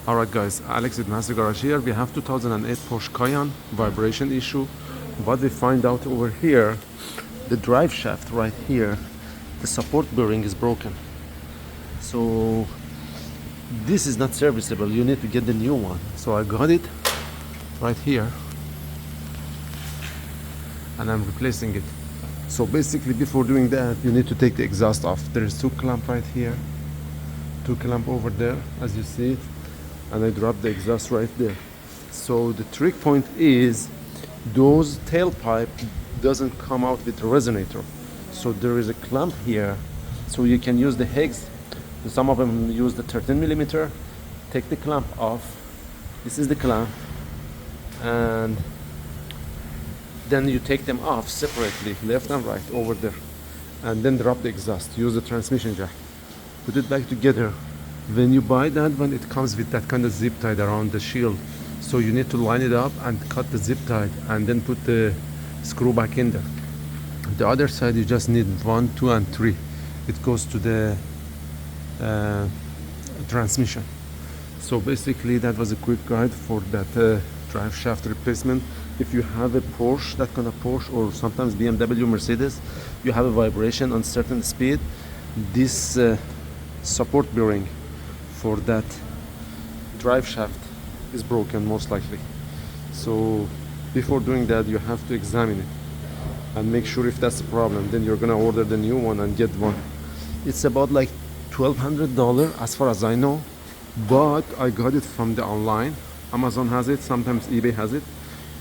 Alright guys, Alex with Master Garage here. We have 2008 Porsche Cayenne vibration issue. What we find out over here, the drive shaft right here, the support bearing is broken. So this is not serviceable. You need to get the new one. So I got it right here and I'm replacing it. So basically before doing that, you need to take the exhaust off. There is two clamp right here, two clamp over there as you see it, and I dropped the exhaust right there. So the trick point is those tailpipe doesn't come out with the resonator. So there is a clamp here, so you can use the hex. Some of them use the 13 millimeter. Take the clamp off. This is the clamp, and then you take them off separately, left and right over there, and then drop the exhaust. Use the transmission jack, put it back together. When you buy that one, it comes with that kind of zip tie around the shield, so you need to line it up and cut the zip tie and then put the screw back in there. The other side you just need 1, 2 and 3. It goes to the transmission. So basically that was a quick guide for that drive shaft replacement. If you have a Porsche, that kind of Porsche, or sometimes BMW, Mercedes, you have a vibration on certain speed, this support bearing for that drive shaft is broken most likely. So before doing that, you have to examine it and make sure if that's the problem. Then you're gonna order the new one and get one. It's about like $1,200 as far as I know, but I got it from the online. Amazon has it, sometimes eBay has it.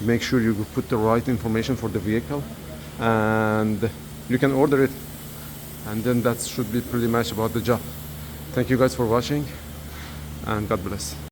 Make sure you put the right information for the vehicle and you can order it, and then that should be pretty much about the job. Thank you guys for watching and God bless.